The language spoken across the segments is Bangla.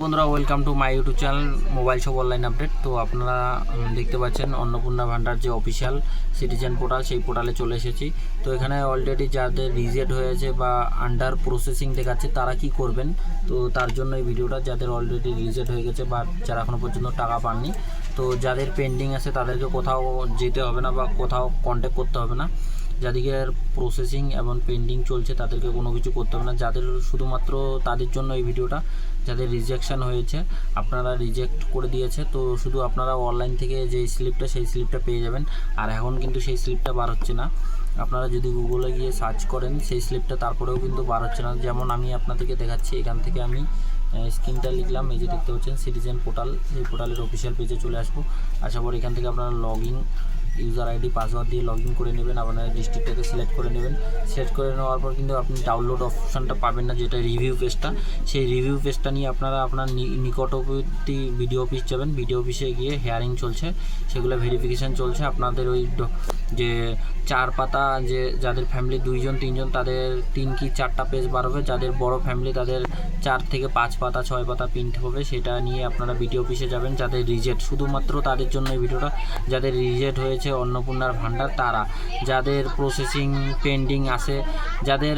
বন্ধুরা welcome to my YouTube channel mobile shop online update. তো আপনারা দেখতে পাচ্ছেন অন্নপূর্ণা ভান্ডার যে অফিসিয়াল সিটিজেন পোর্টাল, সেই পোর্টালে চলে এসেছি। তো এখানে অলরেডি যাদের রিজেক্ট হয়েছে বা আন্ডার প্রসেসিং দেখাচ্ছে তারা কি করবেন, তো তার জন্য এই ভিডিওটা। যাদের অলরেডি রিজেক্ট হয়ে গেছে বা যারা এখনও পর্যন্ত টাকা পাননি, তো যাদের পেন্ডিং আছে তাদেরকে কোথাও যেতে হবে না বা কোথাও কন্ট্যাক্ট করতে হবে না। যাদের প্রসেসিং এবং পেন্ডিং চলছে তাদেরকে কোনো কিছু করতে হবে না। যাদের শুধুমাত্র তাদের জন্য এই ভিডিওটা, যাদের রিজেকশান হয়েছে, আপনারা রিজেক্ট করে দিয়েছে, তো শুধু আপনারা অনলাইন থেকে যে স্লিপটা, সেই স্লিপটা পেয়ে যাবেন। আর এখন কিন্তু সেই স্লিপটা বার হচ্ছে না। আপনারা যদি গুগলে গিয়ে সার্চ করেন সেই স্লিপটা, তারপরেও কিন্তু বার হচ্ছে না। যেমন আমি আপনাদেরকে দেখাচ্ছি, এখান থেকে আমি স্ক্রিনটা লিখলাম, এই যে দেখতে পাচ্ছেন সিটিজেন পোর্টাল, এই পোর্টালের অফিসিয়াল পেজে চলে আসবো। আসার পর এখান থেকে আপনারা ইউজার আইডি পাসওয়ার্ড দিয়ে লগ ইন করে নেবেন। আপনার ডিস্ট্রিক্টটাকে সিলেক্ট করে নেবেন। সিলেক্ট করে নেওয়ার পর কিন্তু আপনি ডাউনলোড অপশানটা পাবেন না, যেটা রিভিউ পেজটা। সেই রিভিউ পেজটা নিয়ে আপনারা আপনার নিকটবর্তী বিডিও অফিস যাবেন। বিডিও অফিসে গিয়ে হেয়ারিং চলছে, সেগুলো ভেরিফিকেশান চলছে। আপনাদের ওই যে 4 পাতা, যে যাদের ফ্যামিলি 2জন 3জন, তাদের 3 কি 4টা পেজ বার হবে। যাদের বড় ফ্যামিলি তাদের 4 থেকে 5 পাতা 6 পাতা প্রিন্ট হবে। সেটা নিয়ে আপনারা বিডিও অফিসে যাবেন। যাদের রিজেক্ট, শুধুমাত্র তাদের জন্য এই ভিডিওটা। যাদের রিজেক্ট হয়েছে অন্নপূর্ণার ভান্ডার, তারা, যাদের প্রসেসিং পেন্ডিং আছে, যাদের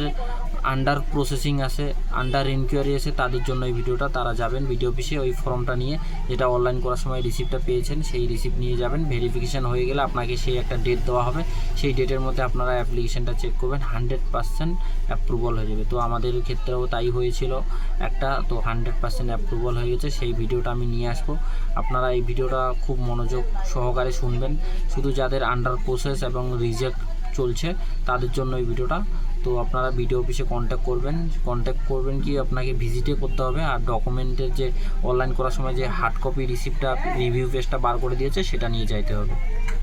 আন্ডার প্রসেসিং আছে, আন্ডার ইনকোয়ারি আছে, তাদের জন্য এই ভিডিওটা। তারা যাবেন বিডিও অফিসে, ওই ফর্মটা নিয়ে, যেটা অনলাইন করার সময় রিসিপ্টটা পেয়েছেন, সেই রিসিপ্ট নিয়ে যাবেন। ভেরিফিকেশান হয়ে গেলে আপনাকে সেই একটা ডেট দেওয়া হবে। সেই ডেটের মধ্যে আপনারা অ্যাপ্লিকেশানটা চেক করবেন, 100% অ্যাপ্রুভাল হয়ে যাবে। তো আমাদের ক্ষেত্রেও তাই হয়েছিল একটা, তো 100% অ্যাপ্রুভাল হয়ে গেছে। সেই ভিডিওটা আমি নিয়ে আসবো। আপনারা এই ভিডিওটা খুব মনোযোগ সহকারে শুনবেন। শুধু যাদের আন্ডার প্রসেস এবং রিজেক্ট চলছে তাদের জন্য এই ভিডিওটা। তো আপনারা বিডিও অফিসে কন্ট্যাক্ট করবেন কি আপনাকে ভিজিটে করতে হবে। আর ডকুমেন্টের যে অনলাইন করার সময় যে হার্ড কপি রিসিপ্টটা, রিভিউ পেজটা বার করে দিয়েছে, সেটা নিয়ে যাইতে হবে।